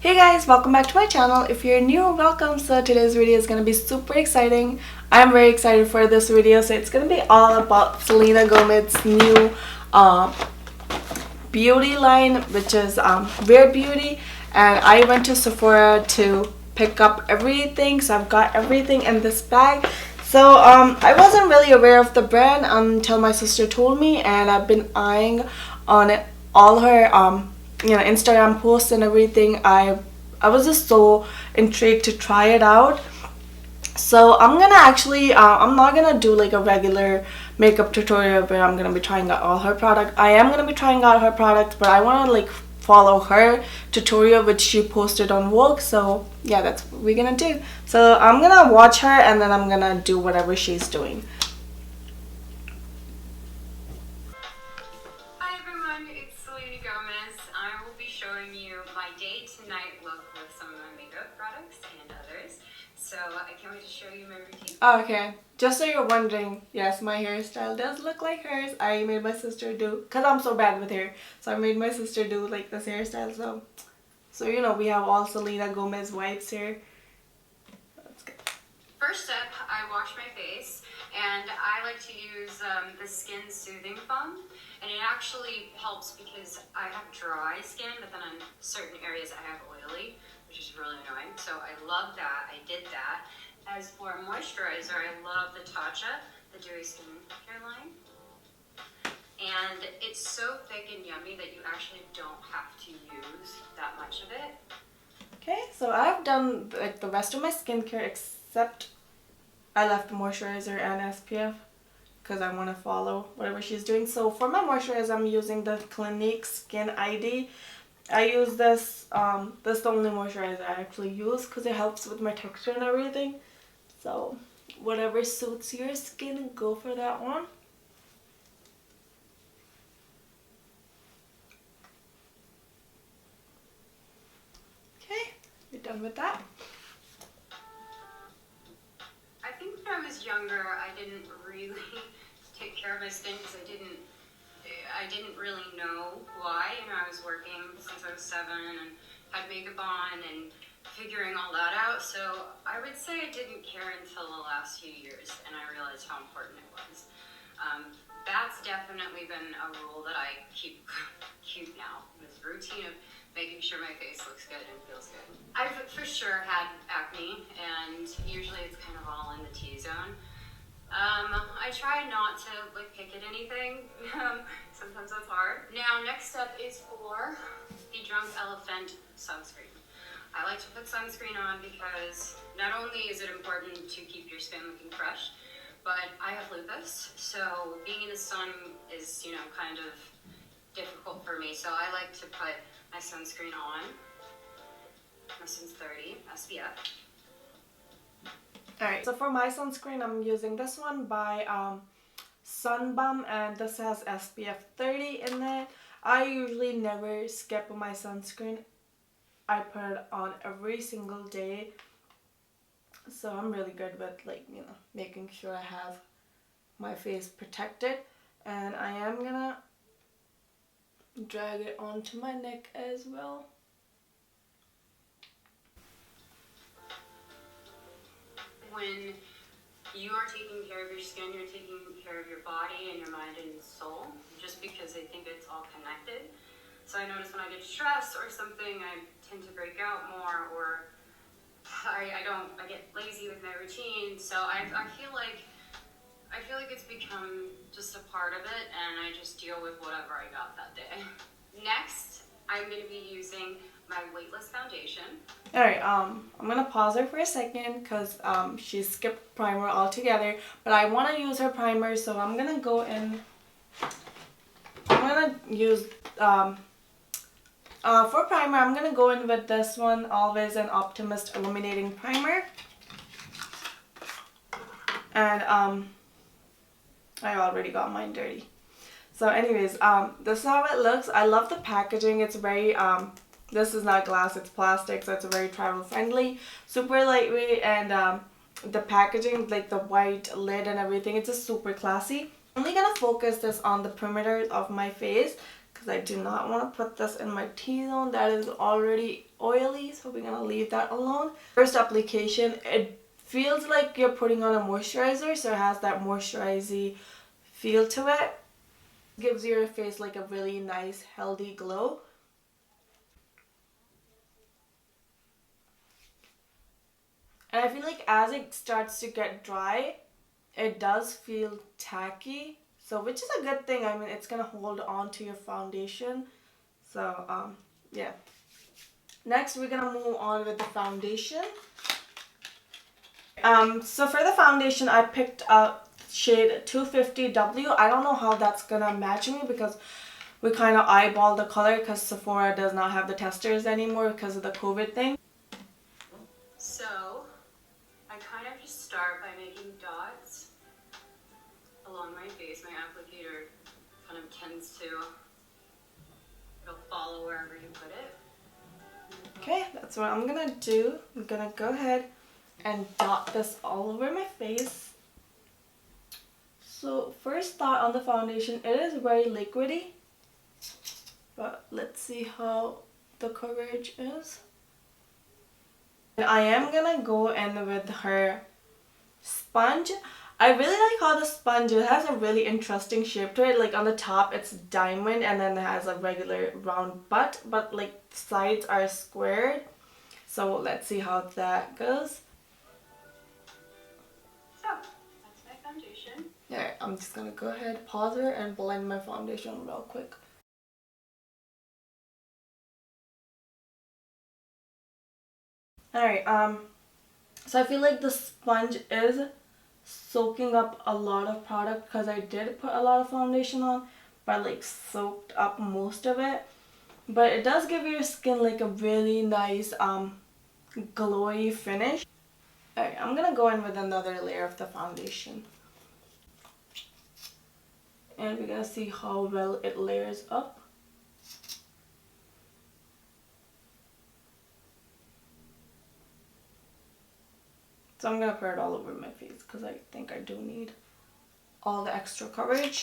Hey guys, welcome back to my channel. If you're new, welcome. So today's video is going to be super exciting. I'm very excited for this video. So it's going to be all about Selena Gomez's new beauty line, which is Rare Beauty. And I went to Sephora to pick up everything. So I've got everything in this bag. So I wasn't really aware of the brand until my sister told me, and I've been eyeing on it, all her Instagram posts and everything. I was just so intrigued to try it out. So I'm gonna actually I'm not gonna do like a regular makeup tutorial where I'm gonna be trying out all her product. I am gonna be trying out her products, but I want to like follow her tutorial which she posted on Vogue. So yeah, that's what we're gonna do. So I'm gonna watch her and then I'm gonna do whatever she's doing. Hi everyone, it's Selena Gomez. I will be showing you my day to night look with some of my makeup products and others. So I can't wait to show you my routine. Okay, just so you're wondering, yes, my hairstyle does look like hers. I made my sister do, because I'm so bad with hair, so I made my sister do like this hairstyle. So you know, we have all Selena Gomez wipes here. Let's go. First step, I wash my face, and I like to use the Skin Soothing Foam. And it actually helps because I have dry skin, but then on certain areas I have oily, which is really annoying. So I love that. I did that. As for moisturizer, I love the Tatcha, the Dewy Skin Care line. And it's so thick and yummy that you actually don't have to use that much of it. Okay, so I've done like the rest of my skincare except I left the moisturizer and SPF because I want to follow whatever she's doing. So for my moisturizer, I'm using the Clinique Skin ID. I use this, this is the only moisturizer I actually use because it helps with my texture and everything. So whatever suits your skin, go for that one. Okay, you're done with that. I think when I was younger, I didn't really take care of my skin because I didn't really know why. You know, I was working since I was 7 and had makeup on and figuring all that out. So I would say I didn't care until the last few years, and I realized how important it was. That's definitely been a rule that I keep now. This routine of making sure my face looks good and feels good. I've for sure had acne, and usually it's kind of all in the T-zone. I try not to like pick at anything. Sometimes that's hard. Now, next step is for the Drunk Elephant sunscreen. I like to put sunscreen on because not only is it important to keep your skin looking fresh, but I have lupus, so being in the sun is, you know, kind of difficult for me. So I like to put my sunscreen on. My sun's 30 SPF. Alright, so for my sunscreen, I'm using this one by Sunbum, and this has SPF 30 in it. I usually never skip my sunscreen. I put it on every single day. So I'm really good with, like, you know, making sure I have my face protected. And I am gonna drag it onto my neck as well. When you are taking care of your skin, you're taking care of your body and your mind and soul, just because I think it's all connected. So I notice when I get stressed or something, I tend to break out more, or I get lazy with my routine. So I feel like it's become just a part of it, and I just deal with whatever I got that day. Next, I'm going to be using my Weightless foundation. Alright, I'm gonna pause her for a second because she skipped primer altogether, but I want to use her primer, so I'm gonna go in. I'm gonna use for primer, I'm gonna go in with this one, Always an Optimist Illuminating Primer. And I already got mine dirty. So anyways, this is how it looks. I love the packaging. It's very this is not glass, it's plastic, so it's very travel friendly, super lightweight, and the packaging, like the white lid and everything, it's just super classy. I'm only gonna focus this on the perimeter of my face because I do not want to put this in my T-zone that is already oily, so we're going to leave that alone. First application, it feels like you're putting on a moisturizer, so it has that moisturizing feel to it. Gives your face like a really nice healthy glow. And I feel like as it starts to get dry, it does feel tacky, so which is a good thing. I mean, it's gonna hold on to your foundation. So yeah. Next, we're gonna move on with the foundation. So for the foundation, I picked up shade 250W. I don't know how that's gonna match me because we kind of eyeball the color because Sephora does not have the testers anymore because of the COVID thing. So I kind of just start by making dots along my face. My applicator kind of tends to, it'll follow wherever you put it. Okay, that's what I'm gonna do. I'm gonna go ahead and dot this all over my face. So first thought on the foundation, it is very liquidy, but let's see how the coverage is. And I am gonna go in with her sponge. I really like how the sponge, it has a really interesting shape to it. Like on the top it's diamond and then it has a regular round butt, but like sides are squared. So let's see how that goes. So that's my foundation. Alright, I'm just gonna go ahead, pause her, and blend my foundation real quick. Alright, so I feel like the sponge is soaking up a lot of product because I did put a lot of foundation on, but like soaked up most of it. But it does give your skin like a really nice glowy finish. Alright, I'm gonna go in with another layer of the foundation. And we're gonna see how well it layers up. So I'm gonna put it all over my face because I think I do need all the extra coverage.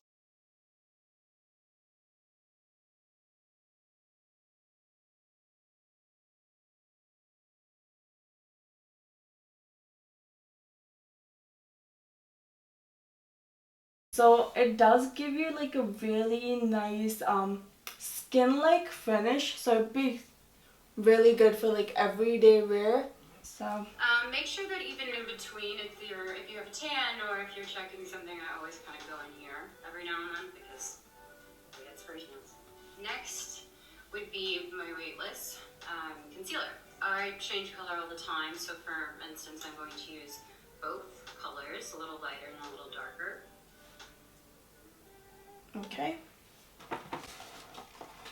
So it does give you like a really nice skin-like finish. So it'd be really good for like everyday wear. So make sure that even in between, if you have a tan or if you're checking something, I always kind of go in here every now and then because I get inspiration. Next would be my Weightless Concealer. I change color all the time, so for instance, I'm going to use both colors, a little lighter and a little darker. okay.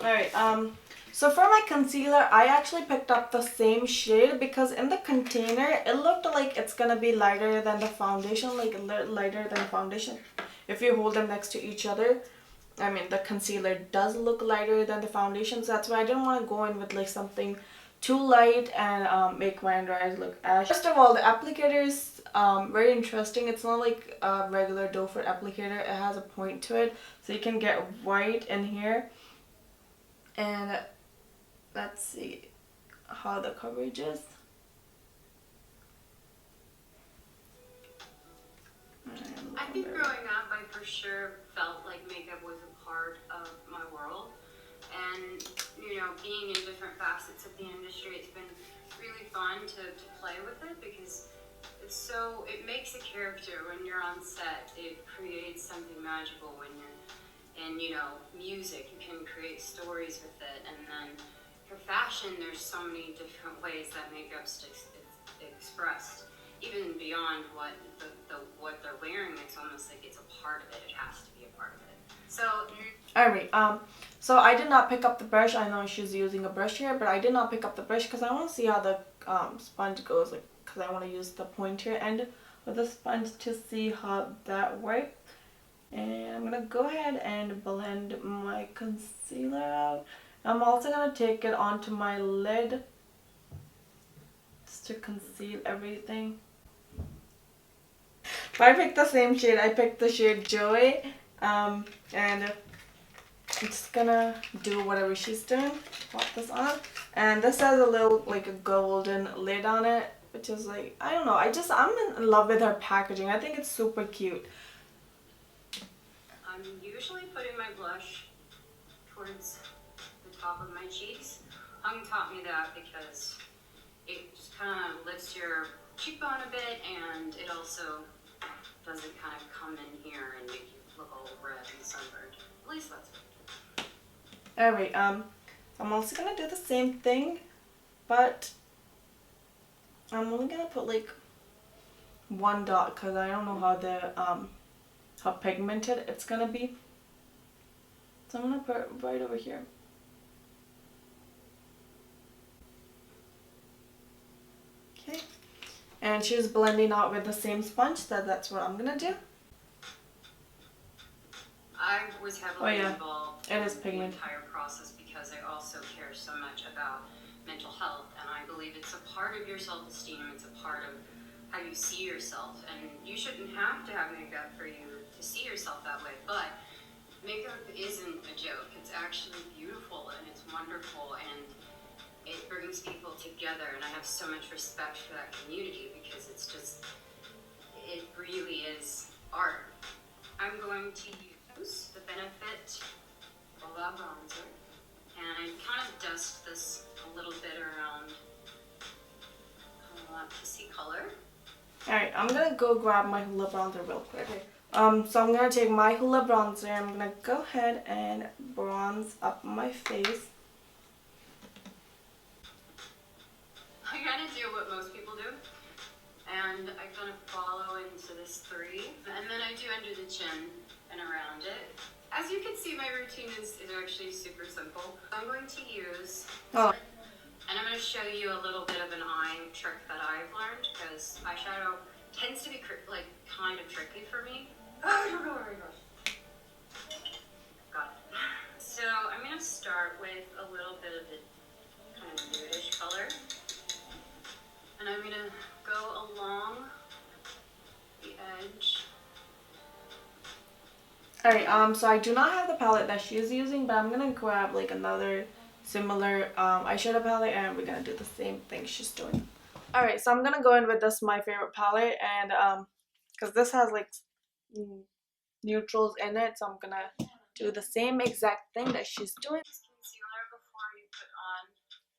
Alright, so for my concealer, I actually picked up the same shade because in the container, it looked like it's gonna be lighter than the foundation, like a little lighter than foundation. If you hold them next to each other, I mean, the concealer does look lighter than the foundation, so that's why I didn't want to go in with like something too light and make my under eyes look ashy. First of all, the applicator is very interesting. It's not like a regular doe foot applicator. It has a point to it, so you can get white in here. And let's see how the coverage is. I think growing up, I for sure felt like makeup was a part of my world. And, you know, being in different facets of the industry, it's been really fun to play with it because it makes a character when you're on set. It creates something magical when you're in, you know, music. You can create stories with it. And then for fashion, there's so many different ways that makeup's expressed. Even beyond what what they're wearing, it's almost like it's a part of it. It has to be a part of it. So alright, so I did not pick up the brush. I know she's using a brush here, but I did not pick up the brush because I want to see how the sponge goes, like, because I want to use the pointer end of the sponge to see how that works. And I'm gonna go ahead and blend my concealer out. I'm also gonna take it onto my lid just to conceal everything. But I picked the same shade. I picked the shade Joy, and just gonna do whatever she's doing. Pop this on, and this has a little like a golden lid on it, which is like, I don't know, I'm in love with her packaging. I think it's super cute. I'm usually putting my blush towards the top of my cheeks. Hung taught me that because it just kind of lifts your cheekbone a bit, and it also doesn't kind of come in here and make you look all red and sunburned. At least that's what. Alright, I'm also gonna do the same thing, but I'm only gonna put like one dot because I don't know how pigmented it's gonna be. So I'm gonna put it right over here. Okay. And she's blending out with the same sponge, so that's what I'm gonna do. I was heavily involved in the pigment. entire process because I also care so much about mental health, and I believe it's a part of your self-esteem. It's a part of how you see yourself, and you shouldn't have to have makeup for you to see yourself that way, but makeup isn't a joke. It's actually beautiful and it's wonderful, and it brings people together, and I have so much respect for that community because it's just, it really is art. I'm going to use the Benefit Bad Gal bronzer, and I kind of dust this a little bit around that kissy color. Alright, I'm gonna go grab my Hoola bronzer real quick. So I'm gonna take my Hoola bronzer, I'm gonna go ahead and bronze up my face. I kind of do what most people do, and I kind of follow into this 3, and then I do under the chin and around it. As you can see, my routine is actually super simple. I'm going to use, and I'm going to show you a little bit of an eye trick that I've learned, because eyeshadow tends to be like kind of tricky for me. Oh my gosh. Got it. So I'm going to start with a little bit of the kind of nudish color, and I'm going to go along the edge. Alright, so I do not have the palette that she's using, but I'm gonna grab like another similar eyeshadow palette, and we're gonna do the same thing she's doing. Alright, so I'm gonna go in with this My Favorite palette, and because this has like neutrals in it, so I'm gonna do the same exact thing that she's doing. Concealer before you put on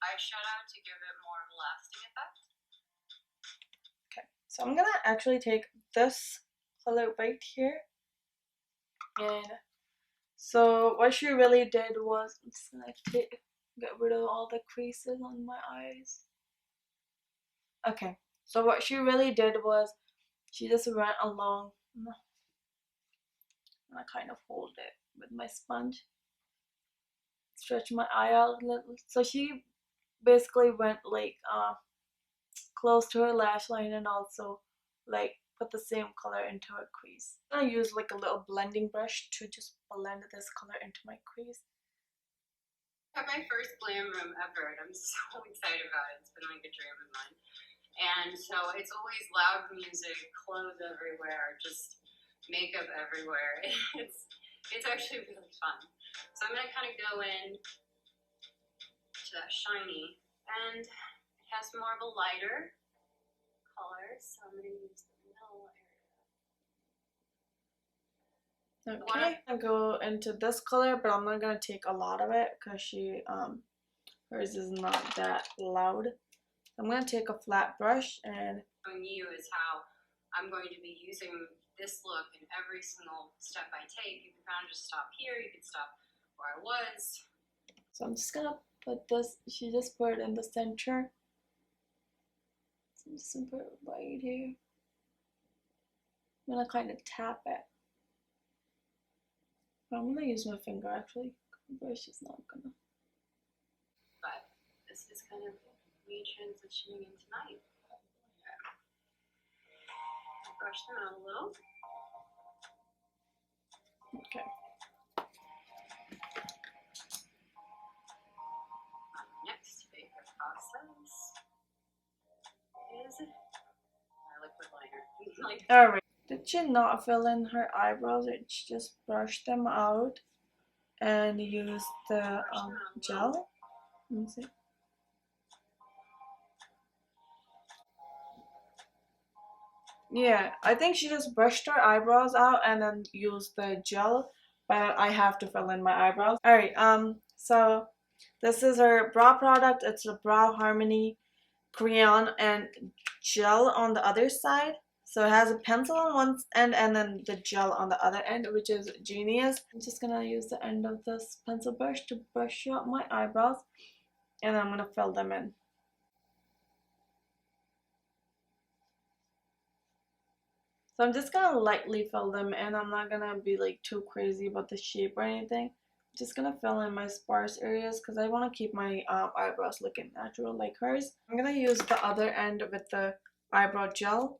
eyeshadow to give it more of a lasting effect. Okay, so I'm gonna actually take this color right here, and so what she really did was, I'm just gonna get rid of all the creases on my eyes. Okay, so what she really did was she just went along, and I kind of hold it with my sponge, stretch my eye out a little. So she basically went like close to her lash line, and also like put the same color into her crease. I'm gonna use like a little blending brush to just blend this color into my crease. I have my first glam room ever, and I'm so excited about it. It's been like a dream of mine. And so it's always loud music, clothes everywhere, just makeup everywhere. It's actually really fun. So I'm gonna kind of go in to that shiny, and it has more of a lighter color, so I'm gonna use the middle area. Okay, I'm gonna go into this color, but I'm not gonna take a lot of it because hers is not that loud. I'm gonna take a flat brush and showing you is how I'm going to be using this look in every single step I take. You can kind of just stop here, you can stop where I was. So I'm just gonna put this, she just put it in the center. So I'm just gonna put it right here. I'm gonna kind of tap it. I'm gonna use my finger actually. The brush is not gonna. But this is kind of me transitioning into night. Brush them out a little. Okay. Next favorite process is my liquid liner. Alright. Did she not fill in her eyebrows? She just brushed them out. and use the gel. Let me see. Yeah, I think she just brushed her eyebrows out and then used the gel, but I have to fill in my eyebrows. Alright, so this is her brow product. It's a Brow Harmony Crayon and gel on the other side. So it has a pencil on one end and then the gel on the other end, which is genius. I'm just gonna use the end of this pencil brush to brush out my eyebrows, and I'm gonna fill them in. So I'm just gonna lightly fill them in. I'm not gonna be like too crazy about the shape or anything. I'm just gonna fill in my sparse areas because I want to keep my eyebrows looking natural like hers. I'm gonna use the other end with the eyebrow gel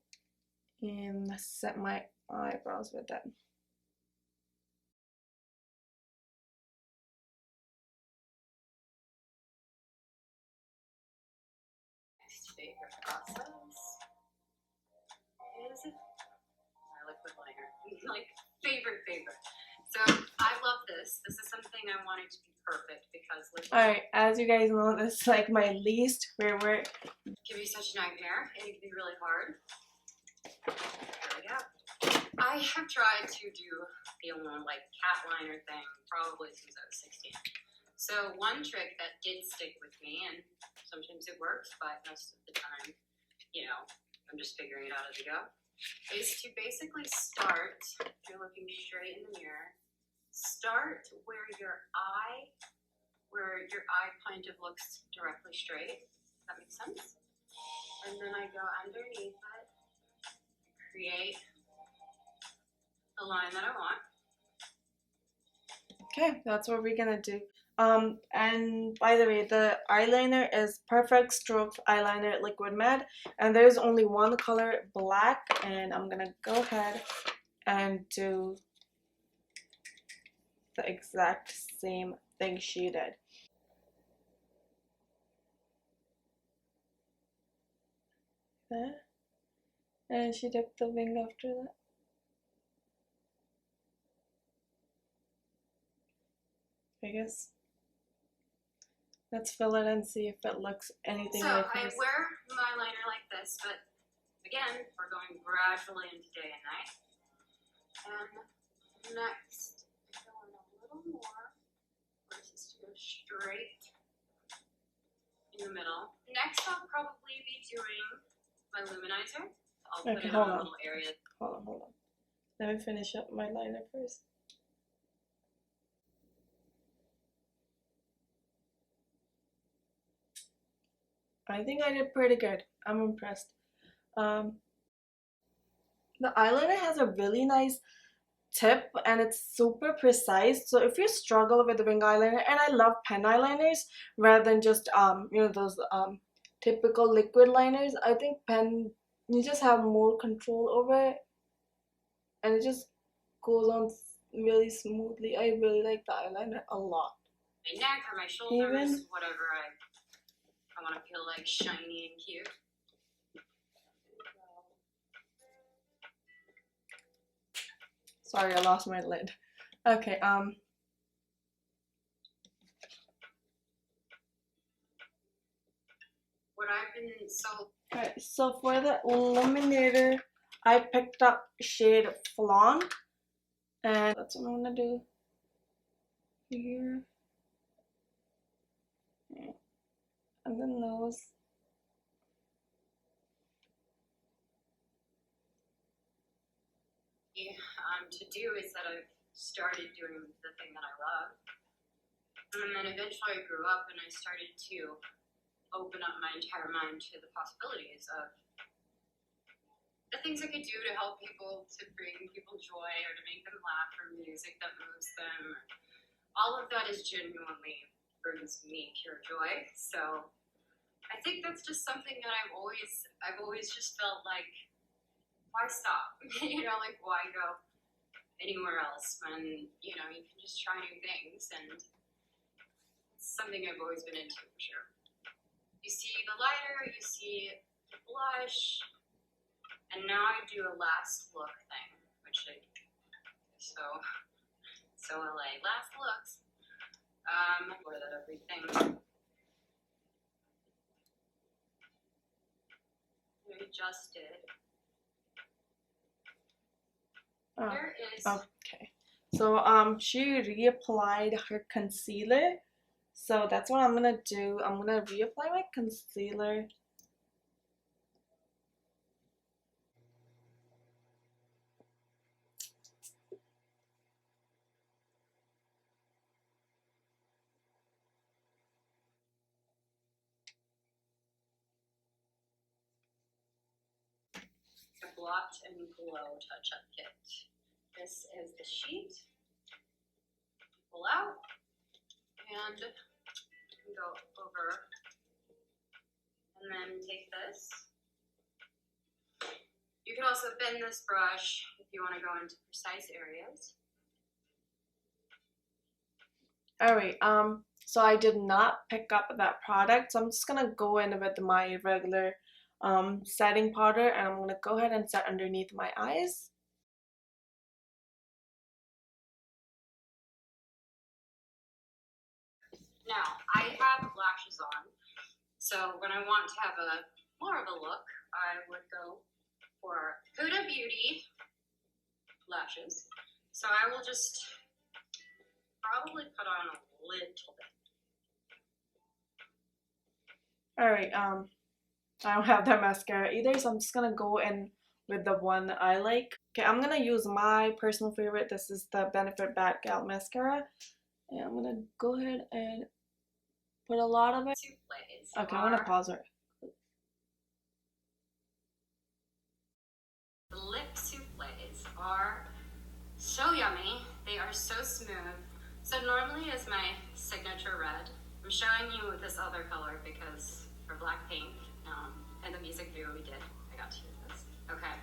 and set my eyebrows with that. Next favorite process is my liquid liner. Like, favorite. So I love this. This is something I wanted to be perfect because liquid. Alright, as you guys know, this is like my least favorite. Give me such a nightmare. It can be really hard. There we go. I have tried to do the like cat liner thing probably since I was 16. So one trick that did stick with me, and sometimes it works, but most of the time, you know, I'm just figuring it out as I go, is to basically start, if you're looking straight in the mirror, start where your eye kind of looks directly straight. Does that make sense? And then I go underneath it, create the line that I want. Okay, that's what we're gonna do. And by the way, the eyeliner is Perfect Stroke Eyeliner Liquid Matte, and there's only one color, black, and I'm gonna go ahead and do the exact same thing she did. There. And she dipped the wing after that. I guess. Let's fill it and see if it looks anything like So I this. wear my liner like this, but again, we're going gradually into day and night. And next, I go in a little more, versus to go straight in the middle. Next, I'll probably be doing my luminizer. I'll put it on a little area. Hold on. Let me finish up my liner first. I think I did pretty good. I'm impressed. The eyeliner has a really nice tip and it's super precise. So if you struggle with the wing eyeliner, and I love pen eyeliners rather than just those typical liquid liners, I think pen, you just have more control over it and it just goes on really smoothly. I really like the eyeliner a lot. My neck or my shoulders, whatever I want to feel like shiny and cute. Sorry, I lost my lid. Okay, what I've been Alright, so for the illuminator, I picked up shade Flan, and that's what I'm gonna do here, and the nose. Yeah, to do is that I've started doing the thing that I love, and then eventually I grew up and I started to open up my entire mind to the possibilities of the things I could do to help people, to bring people joy or to make them laugh, or music that moves them. All of that is genuinely brings me pure joy. So I think that's just something that I've always just felt like, why stop? Like, why go anywhere else when, you can just try new things, and it's something I've always been into for sure. You see the liner, you see the blush, and now I do a last look thing, which so LA, last looks. For that everything. We just did. Here is. Okay. So she reapplied her concealer. So that's what I'm gonna do. I'm gonna reapply my concealer. Blot and Glow Touch-Up Kit. This is the sheet. Pull out and go over, and then take this. You can also bend this brush if you want to go into precise areas. Alright, so I did not pick up that product, so I'm just gonna go in with my regular setting powder, and I'm gonna go ahead and set underneath my eyes. Now, I have lashes on, so when I want to have more of a look, I would go for Huda Beauty lashes. So I will just probably put on a little bit. Alright, I don't have that mascara either, so I'm just gonna go in with the one I like. Okay, I'm gonna use my personal favorite. This is the Benefit Bad Gal mascara. And I'm gonna go ahead and put a lot of it. Okay, I'm gonna pause it. The lip souffles are so yummy. They are so smooth. So normally is my signature red. I'm showing you this other color because for Blackpink, and the music video we did, I got to use this. Okay,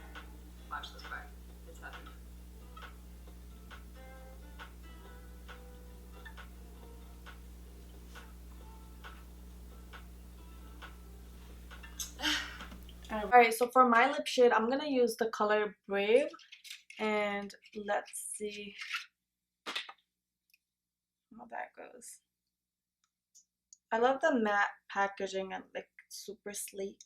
watch this part. It's heaven. Alright, so for my lip shade, I'm gonna use the color Brave, and let's see how that goes. I love the matte packaging and like super sleek.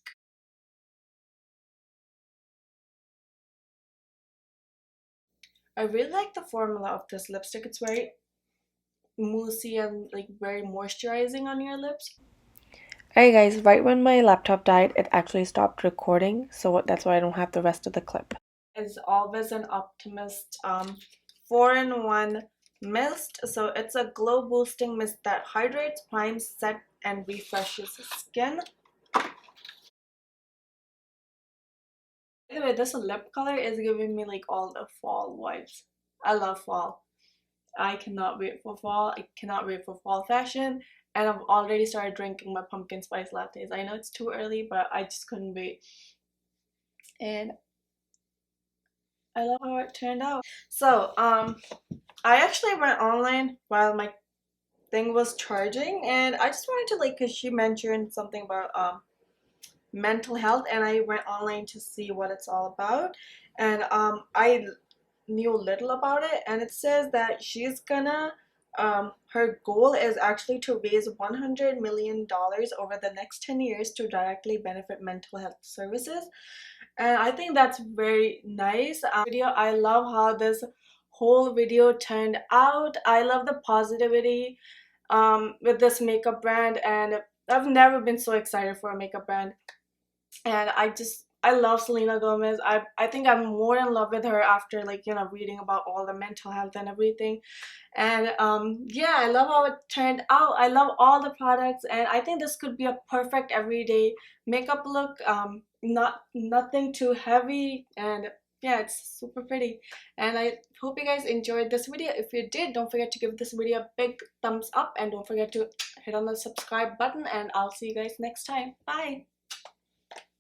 I really like the formula of this lipstick. It's very moussey and like very moisturizing on your lips. Alright guys, right when my laptop died, it actually stopped recording, so that's why I don't have the rest of the clip. It's always an Optimist 4-in-1 mist. So it's a glow boosting mist that hydrates, primes, sets, and refreshes skin. By the way, this lip color is giving me like all the fall vibes. I love fall. I cannot wait for fall. I cannot wait for fall fashion. And I've already started drinking my pumpkin spice lattes. I know it's too early, but I just couldn't wait. And I love how it turned out. So, I actually went online while my thing was charging, and I just wanted to like, cause she mentioned something about mental health, and I went online to see what it's all about, and I knew little about it, and it says that she's gonna her goal is actually to raise $100 million over the next 10 years to directly benefit mental health services. And I think that's very nice. Video, I love how this whole video turned out. I love the positivity with this makeup brand, and I've never been so excited for a makeup brand. And I love Selena Gomez. I think I'm more in love with her after like, you know, reading about all the mental health and everything. And yeah, I love how it turned out. I love all the products, and I think this could be a perfect everyday makeup look. Nothing too heavy, and yeah, it's super pretty. And I hope you guys enjoyed this video. If you did, don't forget to give this video a big thumbs up, and don't forget to hit on the subscribe button, and I'll see you guys next time. Bye.